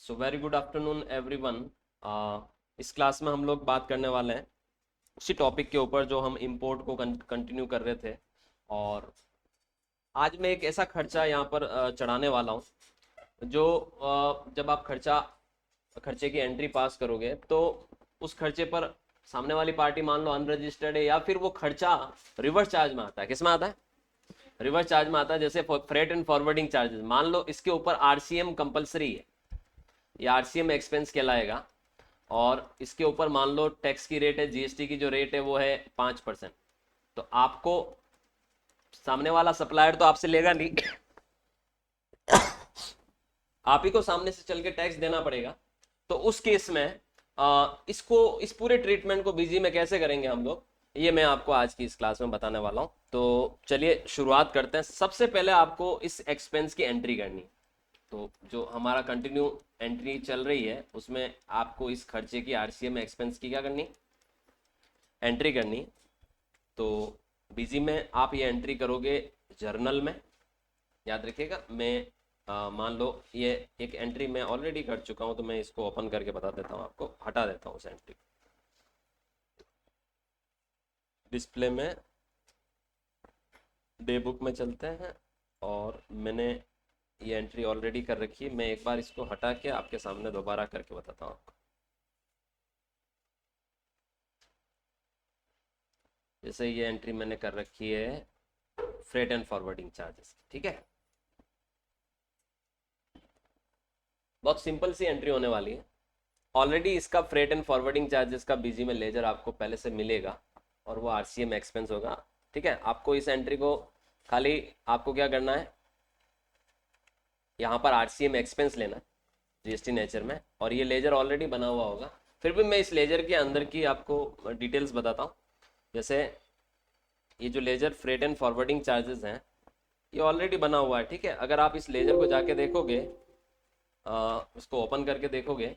So very good afternoon everyone. इस class में हम लोग बात करने वाले हैं उसी टॉपिक के ऊपर जो हम इंपोर्ट को कंटिन्यू कर रहे थे। और आज मैं एक ऐसा खर्चा यहाँ पर चढ़ाने वाला हूँ जो जब आप खर्चे की एंट्री पास करोगे तो उस खर्चे पर सामने वाली पार्टी मान लो अनरजिस्टर्ड है या फिर वो खर्चा रिवर्स चार्ज में आता है। किस में आता है? रिवर्स चार्ज में आता है। जैसे फ्रेट एंड फॉरवर्डिंग चार्जेस, मान लो इसके ऊपर आरसीएम कंपलसरी है, ये आरसीएम एक्सपेंस कहलाएगा। और इसके ऊपर मान लो टैक्स की रेट है, जीएसटी की जो रेट है वो है 5%। तो आपको सामने वाला सप्लायर तो आपसे लेगा नहीं, आप ही को सामने से चल के टैक्स देना पड़ेगा। तो उस केस में इस पूरे ट्रीटमेंट को बीजी में कैसे करेंगे हम लोग, ये मैं आपको आज की इस क्लास में बताने वाला हूँ। तो चलिए शुरुआत करते हैं। सबसे पहले आपको इस एक्सपेंस की एंट्री करनी है। तो जो हमारा कंटिन्यू एंट्री चल रही है उसमें आपको इस खर्चे की आरसीएम एक्सपेंस की क्या करनी, एंट्री करनी। तो बीजी में आप ये एंट्री करोगे जर्नल में। याद रखिएगा, मैं मान लो ये एक एंट्री मैं ऑलरेडी कर चुका हूँ तो मैं इसको ओपन करके बता देता हूँ, आपको हटा देता हूँ उस एंट्री। डिस्प्ले में डे बुक में चलते हैं और मैंने ये एंट्री ऑलरेडी कर रखी है। मैं एक बार इसको हटा के आपके सामने दोबारा करके बताता हूँ आपको। जैसे ये एंट्री मैंने कर रखी है फ्रेट एंड फॉरवर्डिंग चार्जेस, ठीक है। बहुत सिंपल सी एंट्री होने वाली है। ऑलरेडी इसका फ्रेट एंड फॉरवर्डिंग चार्जेस का बीजी में लेजर आपको पहले से मिलेगा और वो आरसीएम एक्सपेंस होगा, ठीक है। आपको इस एंट्री को खाली आपको क्या करना है, यहाँ पर आरसीएम एक्सपेंस लेना है जीएसटी नेचर में, और ये लेजर ऑलरेडी बना हुआ होगा। फिर भी मैं इस लेजर के अंदर की आपको डिटेल्स बताता हूँ। जैसे ये जो ledger freight and forwarding charges हैं ये ऑलरेडी बना हुआ है, ठीक है। अगर आप इस लेजर को जाके देखोगे, उसको ओपन करके देखोगे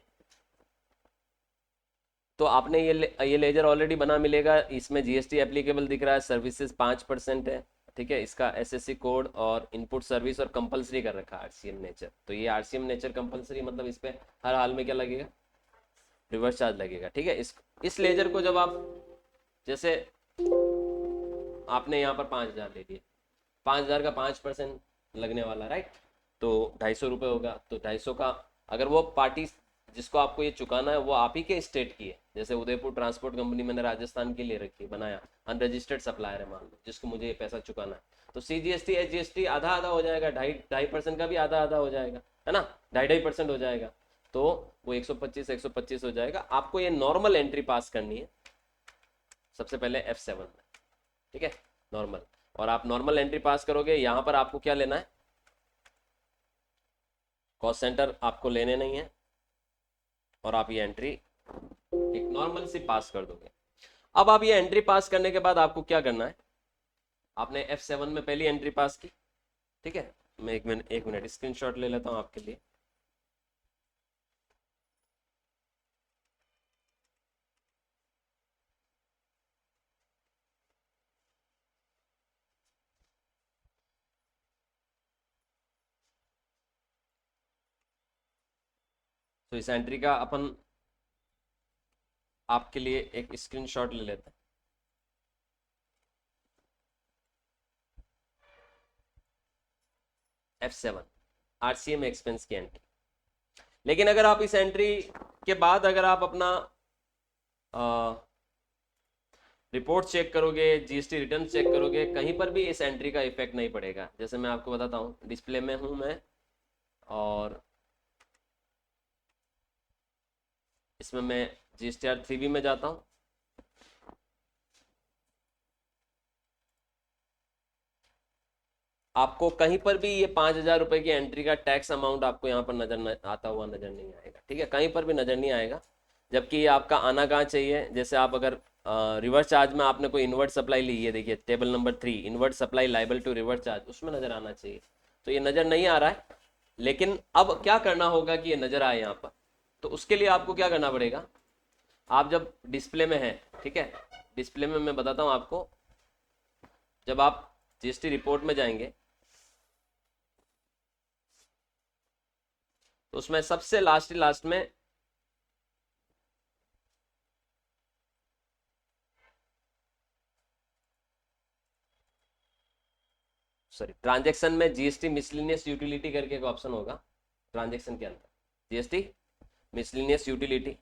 तो आपने ये लेजर ऑलरेडी बना मिलेगा। इसमें जीएसटी एप्लीकेबल दिख रहा है, सर्विसेज 5% है, ठीक है। इसका एसएससी कोड और इनपुट सर्विस और कंपलसरी कर रखा है आरसीएम नेचर। तो ये आरसीएम नेचर कंपलसरी मतलब इस पे हर हाल में क्या लगेगा, रिवर्स चार्ज लगेगा, ठीक है। इस लेजर को जब आप, जैसे आपने यहाँ पर 5,000 ले लिए, 5,000 का 5% लगने वाला, राइट। तो 250 रुपये होगा। तो 250 का अगर वो पार्टी जिसको आपको ये चुकाना है वो आप ही के स्टेट की है, जैसे उदयपुर ट्रांसपोर्ट कंपनी मैंने राजस्थान के लिए रखी बनाया, अनरजिस्टर्ड सप्लायर है मान लो, जिसको मुझे ये पैसा चुकाना है, तो सीजीएसटी एचजीएसटी आधा आधा हो जाएगा, 2.5% का भी आधा आधा हो जाएगा, है ना, 2.5% हो जाएगा। तो वो 125 हो जाएगा। आपको ये नॉर्मल एंट्री पास करनी है सबसे पहले F7 में, ठीक है, नॉर्मल। और आप नॉर्मल एंट्री पास करोगे, यहाँ पर आपको क्या लेना है, कॉस्ट सेंटर आपको लेने नहीं है, और आप ये एंट्री एक नॉर्मल सी पास कर दोगे। अब आप ये एंट्री पास करने के बाद आपको क्या करना है, आपने F7 में पहली एंट्री पास की, ठीक है। मैं एक मिनट स्क्रीनशॉट ले लेता हूँ आपके लिए। तो इस एंट्री का अपन आपके लिए एक स्क्रीनशॉट ले लेते हैं। F7 आरसीएम एक्सपेंस की एंट्री। लेकिन अगर आप इस एंट्री के बाद अगर आप अपना रिपोर्ट चेक करोगे, जीएसटी रिटर्न चेक करोगे, कहीं पर भी इस एंट्री का इफेक्ट नहीं पड़ेगा। जैसे मैं आपको बताता हूँ, डिस्प्ले में हूँ मैं और इसमें मैं GSTR 3B में जाता हूँ। आपको कहीं पर भी ये 5,000 रुपए की एंट्री का टैक्स अमाउंट आपको यहाँ पर आता हुआ नजर नहीं आएगा, ठीक है, कहीं पर भी नजर नहीं आएगा। जबकि ये आपका आना कहाँ चाहिए, जैसे आप अगर रिवर्स चार्ज में आपने कोई इनवर्ट सप्लाई ली है, देखिए table number 3 inward supply liable to reverse charge, उसमें नजर आना चाहिए। तो ये नजर नहीं आ रहा है। लेकिन अब क्या करना होगा कि ये नजर आए यहाँ पर, तो उसके लिए आपको क्या करना पड़ेगा, आप जब डिस्प्ले में हैं, ठीक है, डिस्प्ले में मैं बताता हूँ आपको। जब आप जीएसटी रिपोर्ट में जाएंगे, तो उसमें सबसे लास्ट में सॉरी ट्रांजेक्शन में जीएसटी मिसलिनियस यूटिलिटी करके एक ऑप्शन होगा ट्रांजेक्शन के अंदर, जीएसटी मिसलिनियस यूटिलिटी,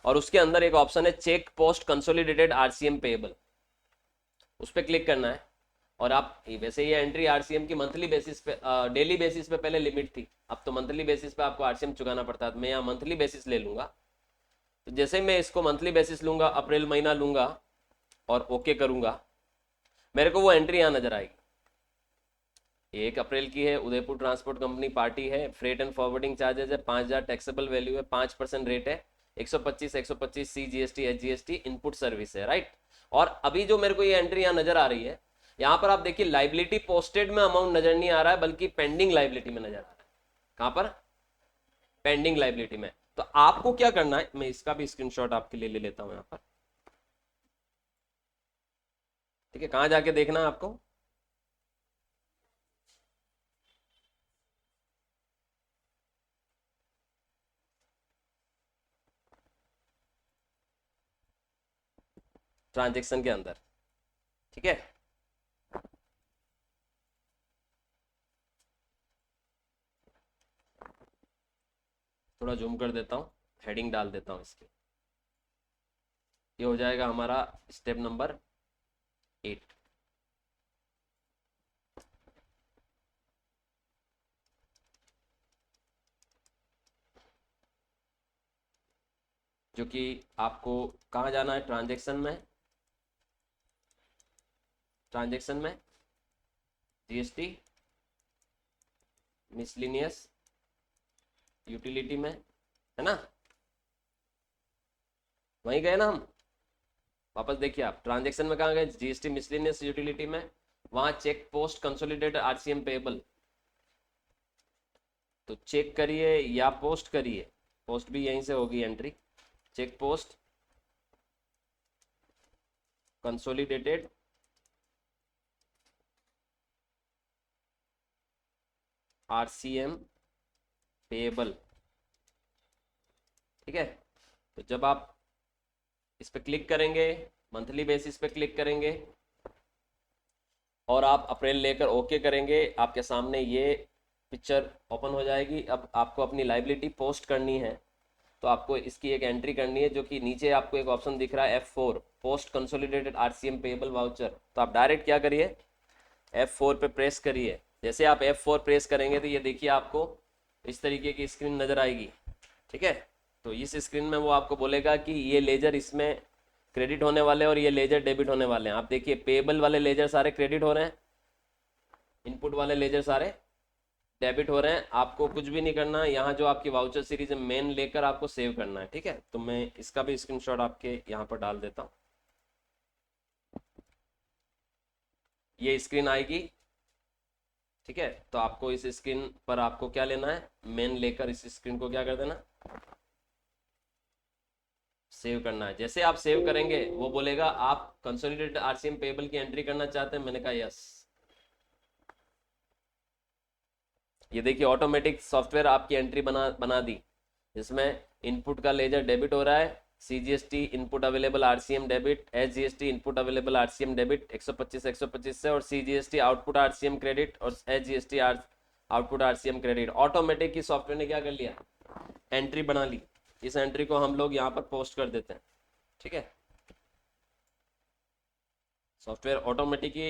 और उसके अंदर एक ऑप्शन है check post consolidated RCM payable, उस पर क्लिक करना है। और आप वैसे ये एंट्री आरसीएम की मंथली बेसिस पे डेली बेसिस पे पहले लिमिट थी, अब तो मंथली बेसिस पे आपको आरसीएम चुकाना पड़ता है। तो मैं यहाँ मंथली बेसिस ले लूंगा। तो जैसे मैं इसको मंथली बेसिस लूंगा, अप्रैल महीना लूंगा और ओके करूंगा, मेरे को वो एंट्री यहाँ नजर आएगी। 1 अप्रैल की है, उदयपुर ट्रांसपोर्ट कंपनी पार्टी है, फ्रेट एंड फॉरवर्डिंग चार्जेस है 5,000, टैक्सेबल वैल्यू है 5% रेट है, 125 C GST H GST input service है, राइट। और अभी जो मेरे को ये एंट्री यहाँ नजर आ रही है, यहाँ पर आप देखिए लाइबिलिटी पोस्टेड में अमाउंट नजर नहीं आ रहा है, बल्कि पेंडिंग लाइबिलिटी में नजर आ रहा है। कहां पर? पेंडिंग लाइबिलिटी में। तो आपको क्या करना है, मैं इसका भी स्क्रीनशॉट आपके लिए ले लेता हूं यहाँ पर, ठीक है। कहां जाके देखना है आपको? ट्रांजेक्शन के अंदर, ठीक है। थोड़ा जूम कर देता हूँ, हेडिंग डाल देता हूँ इसकी। ये हो जाएगा हमारा स्टेप नंबर 8। जो कि आपको कहाँ जाना है? ट्रांजेक्शन में, ट्रांजेक्शन में जीएसटी मिसलिनियस यूटिलिटी में, है ना। वहीं गए ना हम, वापस देखिए आप ट्रांजेक्शन में कहाँ गए? जीएसटी मिसलिनियस यूटिलिटी में, वहां check post consolidated RCM payable, तो चेक करिए या पोस्ट करिए, पोस्ट भी यहीं से होगी entry, check post consolidated RCM payable, ठीक है। तो जब आप इस पे क्लिक करेंगे, मंथली बेसिस पे क्लिक करेंगे और आप अप्रैल लेकर ओके करेंगे, आपके सामने ये पिक्चर ओपन हो जाएगी। अब आपको अपनी लाइबिलिटी पोस्ट करनी है, तो आपको इसकी एक एंट्री करनी है, जो कि नीचे आपको एक ऑप्शन दिख रहा है F4 post consolidated RCM payable voucher. तो आप डायरेक्ट क्या करिए, F4 पे प्रेस करिए। जैसे आप F4 प्रेस करेंगे तो ये देखिए आपको इस तरीके की स्क्रीन नजर आएगी, ठीक है। तो इस स्क्रीन में वो आपको बोलेगा कि ये लेजर इसमें क्रेडिट होने वाले और ये लेजर डेबिट होने वाले हैं। आप देखिए पेएबल वाले लेजर सारे क्रेडिट हो रहे हैं, इनपुट वाले लेजर सारे डेबिट हो रहे हैं। आपको कुछ भी नहीं करना है, यहाँ जो आपकी वाउचर सीरीज है मेन लेकर आपको सेव करना है, ठीक है। तो मैं इसका भी स्क्रीनशॉट आपके यहाँ पर डाल देता हूँ। ये स्क्रीन आएगी, ठीक है। तो आपको इस स्क्रीन पर आपको क्या लेना है, मेन लेकर इस स्क्रीन को क्या कर देना, सेव करना है। जैसे आप सेव करेंगे वो बोलेगा आप कंसोलिडेटेड आरसीएम पेएबल की एंट्री करना चाहते हैं, मैंने कहा यस। ये देखिए ऑटोमेटिक सॉफ्टवेयर आपकी एंट्री बना दी, जिसमें इनपुट का लेजर डेबिट हो रहा है, CGST input available RCM debit, HGST input available RCM debit 125 से, और सीजीएसटी आउटपुट आरसीएम क्रेडिट और HGST output RCM credit. Automatic ही सॉफ्टवेयर ने क्या कर लिया, एंट्री बना ली। इस एंट्री को हम लोग यहाँ पर पोस्ट कर देते हैं, ठीक है। सॉफ्टवेयर ऑटोमेटिक ही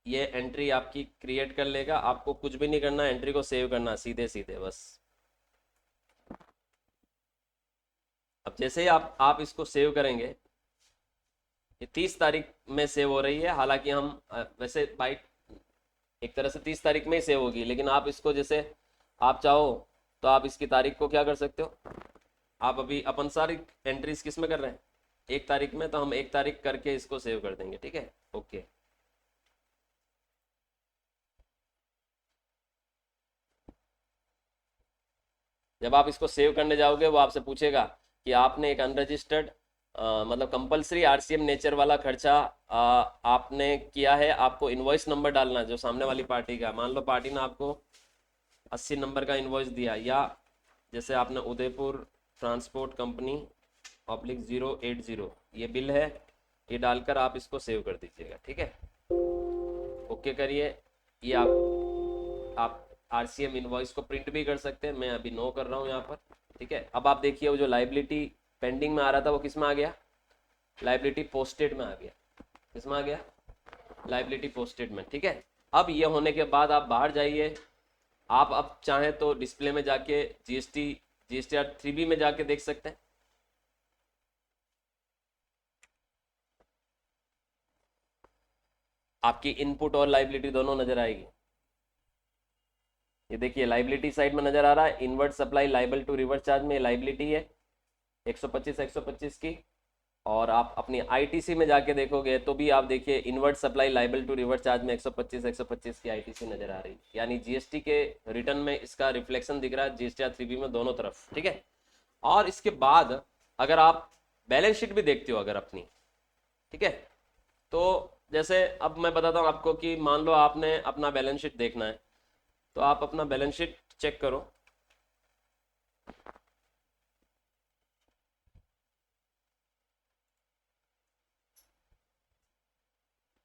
ये एंट्री आपकी क्रिएट कर लेगा, आपको कुछ भी नहीं करना, एंट्री को सेव करना सीधे सीधे बस। अब जैसे ही आप इसको सेव करेंगे, ये 30 तारीख में सेव हो रही है। हालांकि हम वैसे बाइट एक तरह से 30 तारीख में ही सेव होगी, लेकिन आप इसको जैसे आप चाहो तो आप इसकी तारीख को क्या कर सकते हो, आप अभी अपन सारी एंट्रीज किस में कर रहे हैं, 1 तारीख में, तो हम 1 तारीख करके इसको सेव कर देंगे, ठीक है। ओके, जब आप इसको सेव करने जाओगे वो आपसे पूछेगा कि आपने एक अनरजिस्टर्ड मतलब कंपलसरी आरसीएम नेचर वाला खर्चा आपने किया है। आपको इनवॉइस नंबर डालना है जो सामने वाली पार्टी का, मान लो पार्टी ने आपको 80 नंबर का इनवॉइस दिया, या जैसे आपने उदयपुर ट्रांसपोर्ट कंपनी -080 ये बिल है, ये डालकर आप इसको सेव कर दीजिएगा। ठीक है, ओके करिए। ये आप आरसीएम इनवॉइस को प्रिंट भी कर सकते हैं, मैं अभी नो कर रहा हूँ यहाँ पर। ठीक है, अब आप देखिए वो जो लाइबिलिटी पेंडिंग में आ रहा था वो किस में आ गया, लाइबिलिटी पोस्टेड में आ गया। किस में आ गया, लाइबिलिटी पोस्टेड में। ठीक है, अब ये होने के बाद आप बाहर जाइए, आप अब चाहें तो डिस्प्ले में जाके जीएसटीआर 3B में जाके देख सकते हैं। आपकी इनपुट और लाइबिलिटी दोनों नजर आएगी। ये देखिए लाइबिलिटी साइड में नजर आ रहा है, inward supply liable to reverse charge में लाइबिलिटी है 125 की। और आप अपनी आईटीसी में जाके देखोगे तो भी आप देखिए inward supply liable to reverse charge में 125 की आईटीसी नजर आ रही है, यानी जीएसटी के रिटर्न में इसका रिफ्लेक्शन दिख रहा है जीएसटीआर 3B में दोनों तरफ। ठीक है, और इसके बाद अगर आप बैलेंस शीट भी देखते हो अगर अपनी, ठीक है, तो जैसे अब मैं बताता हूँ आपको कि मान लो आपने अपना बैलेंस शीट देखना है, तो आप अपना बैलेंस शीट चेक करो।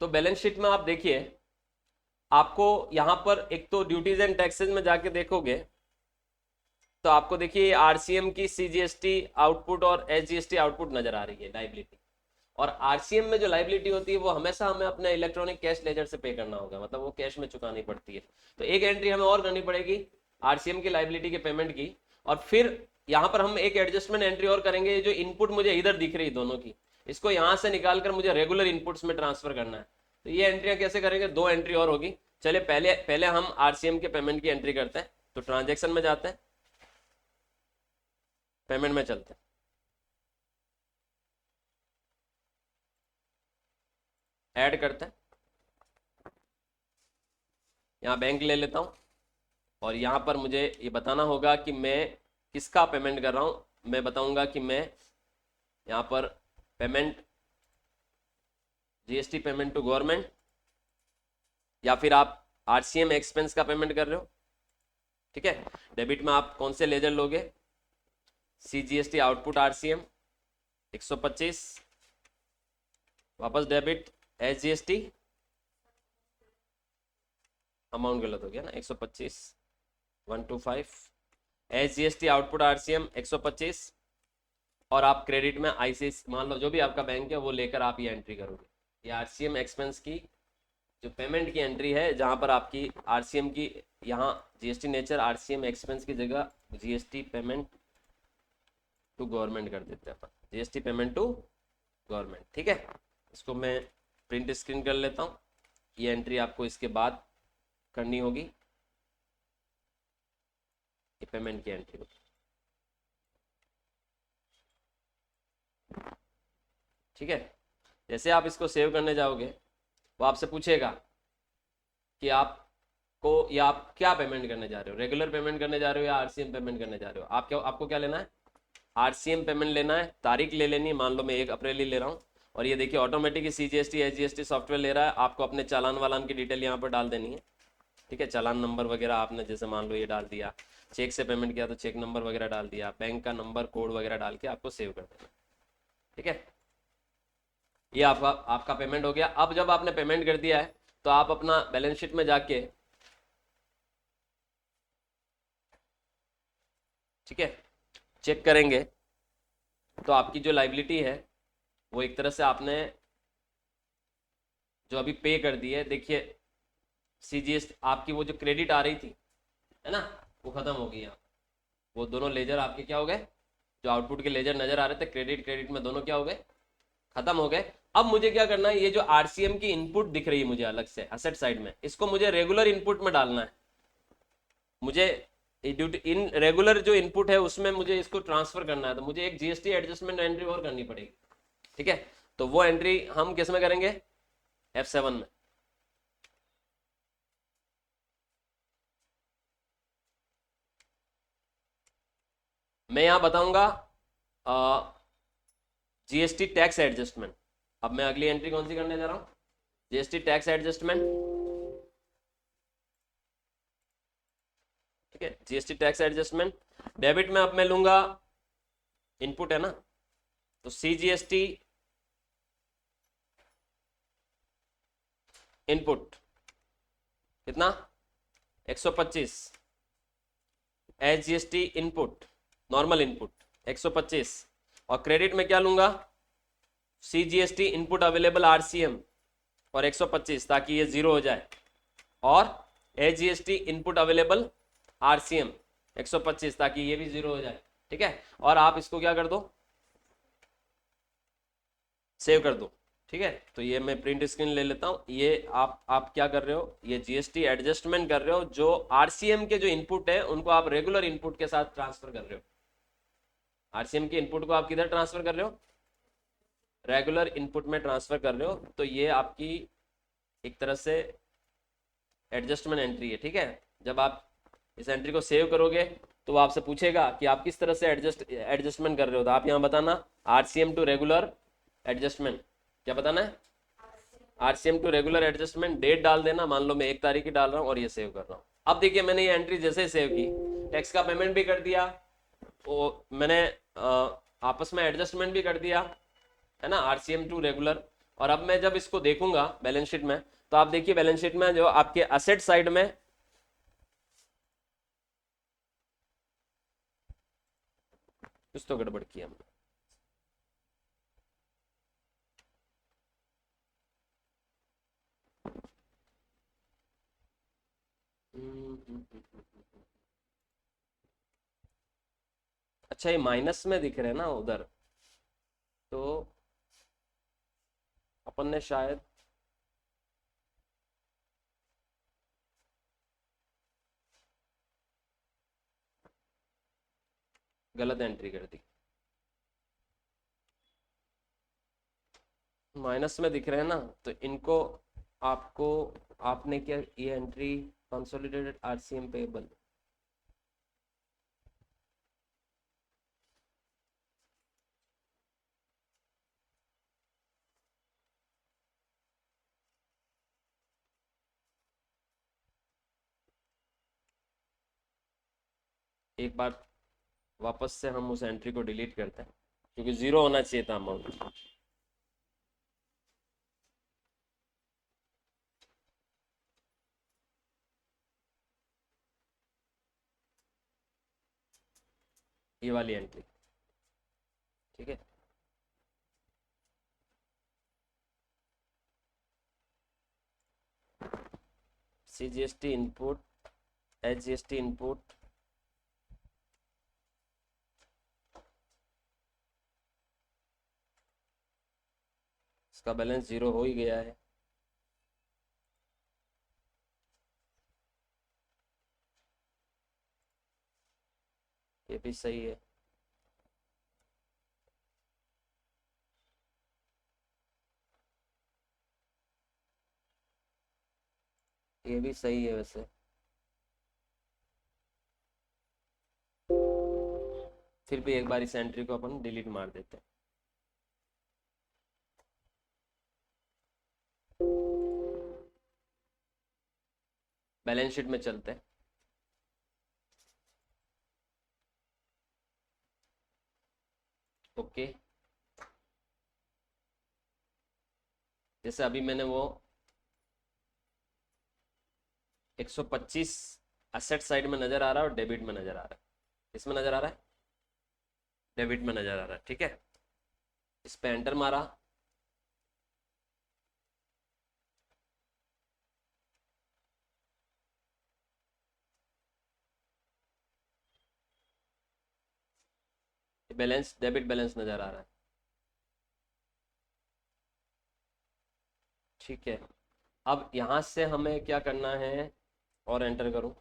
तो बैलेंस शीट में आप देखिए, आपको यहां पर एक तो ड्यूटीज एंड टैक्सेस में जाके देखोगे तो आपको देखिए आरसीएम की सीजीएसटी आउटपुट और एसजीएसटी आउटपुट नजर आ रही है लाइबिलिटी। और आरसीएम में जो लाइबिलिटी होती है वो हमेशा हमें अपने इलेक्ट्रॉनिक कैश लेजर से पे करना होगा, मतलब वो कैश में चुकानी पड़ती है। तो एक एंट्री हमें और करनी पड़ेगी आरसीएम की लाइबिलिटी के पेमेंट की, और फिर यहाँ पर हम एक एडजस्टमेंट एंट्री और करेंगे। जो इनपुट मुझे इधर दिख रही दोनों की, इसको यहाँ से निकालकर मुझे रेगुलर इनपुट्स में ट्रांसफर करना है। तो ये एंट्रियां कैसे करेंगे, दो एंट्री और होगी। चलिए पहले पहले हम आरसीएम के पेमेंट की एंट्री करते हैं। तो ट्रांजेक्शन में जाते हैं, पेमेंट में चलते हैं, ऐड करते हैं, यहाँ बैंक ले लेता हूँ और यहाँ पर मुझे ये बताना होगा कि मैं किसका पेमेंट कर रहा हूँ। मैं बताऊंगा कि मैं यहाँ पर payment GST payment to government, या फिर आप आरसीएम एक्सपेंस का पेमेंट कर रहे हो। ठीक है, डेबिट में आप कौन से लेजर लोगे, सीजीएसटी आउटपुट आरसीएम 125, वापस डेबिट एसजीएसटी, अमाउंट गलत हो गया ना, 125 125 एसजीएसटी आउटपुट आरसीएम 125, और आप क्रेडिट में आईसीआईसीआई मान लो जो भी आपका बैंक है वो लेकर आप ये एंट्री करोगे। ये आरसीएम एक्सपेंस की जो पेमेंट की एंट्री है, जहां पर आपकी आरसीएम की यहाँ जीएसटी नेचर आरसीएम एक्सपेंस की जगह जीएसटी पेमेंट टू गवर्नमेंट कर देते हैं अपन, जीएसटी पेमेंट टू गवर्नमेंट। ठीक है, इसको मैं प्रिंट स्क्रीन कर लेता हूँ। ये एंट्री आपको इसके बाद करनी होगी, ये पेमेंट की एंट्री होगी। ठीक है, जैसे आप इसको सेव करने जाओगे वो आपसे पूछेगा कि आपको या आप क्या पेमेंट करने जा रहे हो, रेगुलर पेमेंट करने जा रहे हो या आरसीएम पेमेंट करने जा रहे हो। आपको क्या लेना है, आरसीएम पेमेंट लेना है। तारीख ले लेनी है, मान लो मैं 1 अप्रैल ही ले रहा हूँ। और ये देखिए ऑटोमेटिक सीजीएसटी एसजीएसटी सॉफ्टवेयर ले रहा है। आपको अपने चालान वालान की डिटेल यहाँ पर डाल देनी है। ठीक है, चालान नंबर वगैरह आपने जैसे मान लो ये डाल दिया, चेक से पेमेंट किया तो चेक नंबर वगैरह डाल दिया, बैंक का नंबर कोड वगैरह डाल के आपको सेव कर देना। ठीक है, ये आपका पेमेंट हो गया। अब जब आपने पेमेंट कर दिया है तो आप अपना बैलेंस शीट में जाके, ठीक है, चेक करेंगे तो आपकी जो लाइबिलिटी है वो एक तरह से आपने जो अभी पे कर दी है, देखिए सीजीएस आपकी वो जो क्रेडिट आ रही थी है ना, वो खत्म हो गई। यहाँ वो दोनों लेजर आपके क्या हो गए, जो आउटपुट के लेजर नजर आ रहे थे क्रेडिट क्रेडिट में, दोनों क्या हो गए, खत्म हो गए। अब मुझे क्या करना है, ये जो आरसीएम की इनपुट दिख रही है मुझे अलग से असेट साइड में, इसको मुझे रेगुलर इनपुट में डालना है। मुझे इन रेगुलर जो इनपुट है उसमें मुझे इसको ट्रांसफर करना है, तो मुझे एक जीएसटी एडजस्टमेंट एंट्री और करनी पड़ेगी। ठीक है, तो वो एंट्री हम किस में करेंगे, F7 में। मैं यहां बताऊंगा जीएसटी टैक्स एडजस्टमेंट। अब मैं अगली एंट्री कौन सी करने जा रहा हूं, जीएसटी टैक्स एडजस्टमेंट। ठीक है, जीएसटी टैक्स एडजस्टमेंट। डेबिट में अब मैं लूंगा, इनपुट है ना, तो सीजीएसटी इनपुट कितना 125, H GST input normal input 125, और क्रेडिट में क्या लूंगा, सीजीएसटी इनपुट अवेलेबल आरसीएम और 125 ताकि ये जीरो हो जाए, और H GST input available RCM 125 ताकि ये भी जीरो हो जाए। ठीक है, और आप इसको क्या कर दो, सेव कर दो। ठीक है, तो ये मैं प्रिंट स्क्रीन ले लेता हूँ। ये आप क्या कर रहे हो, ये जीएसटी एडजस्टमेंट कर रहे हो, जो आरसीएम के जो इनपुट है उनको आप रेगुलर इनपुट के साथ ट्रांसफर कर रहे हो। आरसीएम के इनपुट को आप किधर ट्रांसफर कर रहे हो, रेगुलर इनपुट में ट्रांसफर कर रहे हो। तो ये आपकी एक तरह से एडजस्टमेंट एंट्री है। ठीक है, जब आप इस एंट्री को सेव करोगे तो वो आपसे पूछेगा कि आप किस तरह से एडजस्टमेंट कर रहे हो, तो आप यहाँ बताना आरसीएम टू रेगुलर एडजस्टमेंट। क्या बताना है, RCM to regular adjustment, date डाल देना, मान लो मैं 1 तारीख की डाल रहा हूँ और ये सेव कर रहा हूँ। अब देखिए मैंने ये एंट्री जैसे ही सेव की, टैक्स का पेमेंट भी कर दिया, वो मैंने आपस में एडजस्टमेंट भी कर दिया, है ना, आरसीएम टू रेगुलर। और अब मैं जब इसको देखूंगा बैलेंस शीट में, तो आप देखिए बैलेंस शीट में जो आपके असेट साइड में कुछ तो गड़बड़ किया हमने। अच्छा, ये माइनस में दिख रहे हैं ना उधर, तो अपन ने शायद गलत एंट्री कर दी। माइनस में दिख रहे हैं ना, तो इनको आपको आपने क्या, ये एंट्री कंसोलिडेटेड आरसीएम पेबल, एक बार वापस से हम उस एंट्री को डिलीट करते हैं क्योंकि जीरो होना चाहिए था अमाउंट। ये वाली एंट्री, ठीक है, सीजीएसटी इनपुट, एचजीएसटी इनपुट, इसका बैलेंस जीरो हो ही गया है। ये भी सही है। ये भी सही है वैसे। फिर भी एक बार इस एंट्री को अपन डिलीट मार देते हैं। बैलेंस शीट में चलते हैं। ओके, जैसे अभी मैंने वो 125 असेट साइड में नजर आ रहा है और डेबिट में नजर आ रहा है। इसमें नजर आ रहा है, डेबिट में नजर आ रहा है। ठीक है, इस पे एंटर मारा, बैलेंस डेबिट बैलेंस नजर आ रहा है। ठीक है, अब यहां से हमें क्या करना है, और एंटर करूं,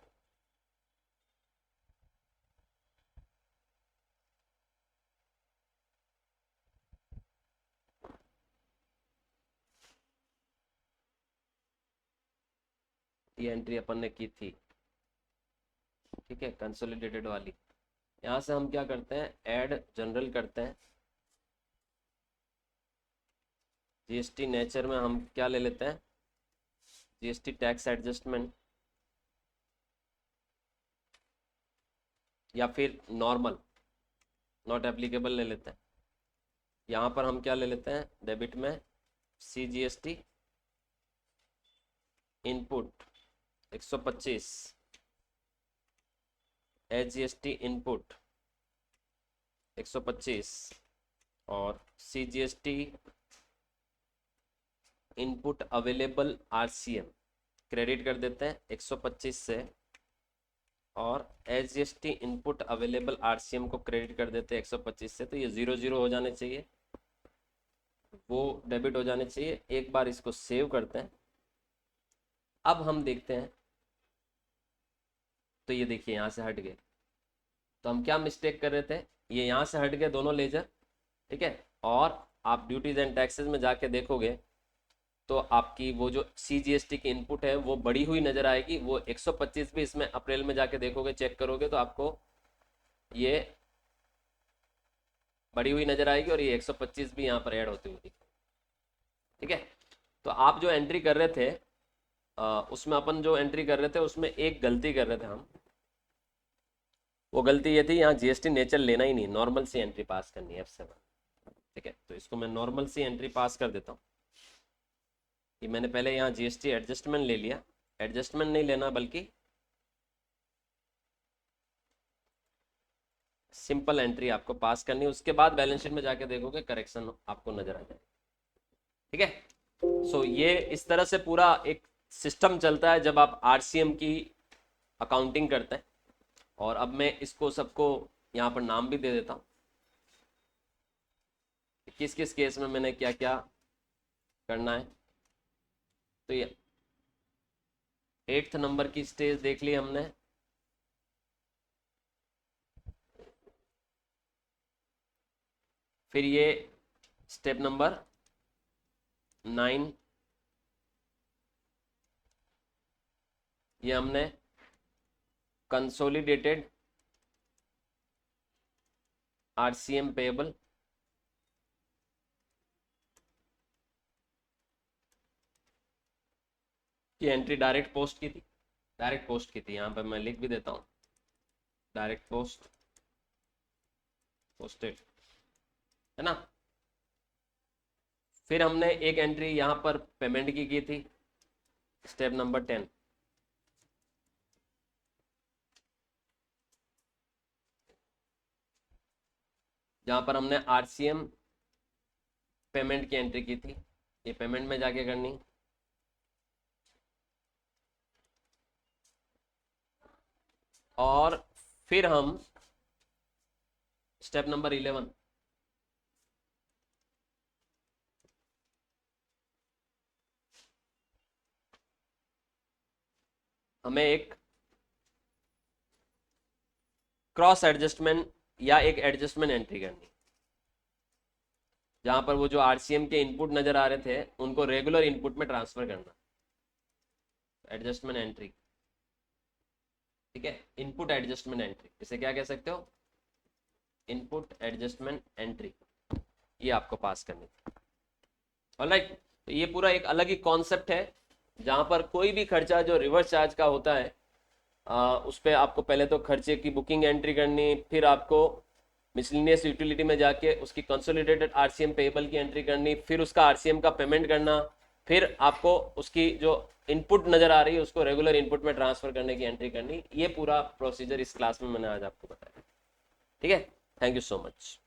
ये एंट्री अपन ने की थी। ठीक है, कंसोलिडेटेड वाली। यहाँ से हम क्या करते हैं, ऐड जनरल करते हैं। जीएसटी नेचर में हम क्या ले लेते हैं, जीएसटी टैक्स एडजस्टमेंट। या फिर नॉर्मल नॉट एप्लीकेबल ले लेते हैं। यहाँ पर हम क्या ले लेते हैं, डेबिट में CGST इनपुट 125, HGST इनपुट 125 और CGST input available RCM credit कर देते हैं 125 से, और HGST इनपुट अवेलेबल RCM को क्रेडिट कर देते हैं 125 से। तो ये 0 0 हो जाने चाहिए, वो डेबिट हो जाने चाहिए। एक बार इसको सेव करते हैं। अब हम देखते हैं, तो ये देखिए यहाँ से हट गए। तो हम क्या मिस्टेक कर रहे थे, ये यहाँ से हट गए दोनों लेजर, ठीक है। और आप ड्यूटीज एंड टैक्सेस में जाके देखोगे तो आपकी वो जो CGST की इनपुट है वो बढ़ी हुई नजर आएगी। वो 125 भी इसमें अप्रैल में जाके देखोगे, चेक करोगे तो आपको ये बढ़ी हुई नजर आएगी और ये 125 भी यहाँ पर ऐड होती हुई, ठीक है। तो आप जो एंट्री कर रहे थे उसमें अपन जो एंट्री कर रहे थे उसमें एक गलती कर रहे थे हम। वो गलती ये थी, यहाँ GST नेचर लेना ही नहीं, नॉर्मल सी एंट्री पास करनी है F7, ठीक है। तो इसको मैं नॉर्मल सी एंट्री पास कर देता हूँ। कि मैंने पहले यहाँ GST एडजस्टमेंट ले लिया, एडजस्टमेंट नहीं लेना बल्कि सिंपल एंट्री आपको पास करनी है। उसके बाद बैलेंस शीट में जाके देखोगे करेक्शन आपको नजर आ जाए, ठीक है। सो ये इस तरह से पूरा एक सिस्टम चलता है जब आप RCM की अकाउंटिंग करते हैं। और अब मैं इसको सबको यहाँ पर नाम भी दे देता हूँ, किस किस केस में मैंने क्या क्या करना है। तो ये 8th नंबर की स्टेज देख ली हमने। फिर ये स्टेप नंबर 9, ये हमने कंसोलिडेटेड RCM पेएबल, की एंट्री डायरेक्ट पोस्ट की थी, डायरेक्ट पोस्ट की थी। यहाँ पर मैं लिख भी देता हूँ, डायरेक्ट पोस्ट, पोस्टेड, है ना। फिर हमने एक एंट्री यहाँ पर पेमेंट की थी, स्टेप नंबर 10। जहाँ पर हमने RCM पेमेंट की एंट्री की थी, ये पेमेंट में जाके करनी। और फिर हम स्टेप नंबर 11, हमें एक क्रॉस एडजस्टमेंट या एक एडजस्टमेंट एंट्री करनी, जहां पर वो जो RCM के इनपुट नजर आ रहे थे उनको रेगुलर इनपुट में ट्रांसफर करना, एडजस्टमेंट एंट्री, ठीक है। इनपुट एडजस्टमेंट एंट्री, इसे क्या कह सकते हो, इनपुट एडजस्टमेंट एंट्री, ये आपको पास करनी थी। ऑलराइट, तो ये पूरा एक अलग ही कॉन्सेप्ट है जहां पर कोई भी खर्चा जो रिवर्स चार्ज का होता है उस पर आपको पहले तो खर्चे की बुकिंग एंट्री करनी, फिर आपको मिसलिनियस यूटिलिटी में जाके उसकी कंसोलिडेटेड RCM पेएबल की एंट्री करनी, फिर उसका RCM का पेमेंट करना, फिर आपको उसकी जो इनपुट नजर आ रही है उसको रेगुलर इनपुट में ट्रांसफर करने की एंट्री करनी। ये पूरा प्रोसीजर इस क्लास में मैंने आज आपको बताया, ठीक है। Thank you so much.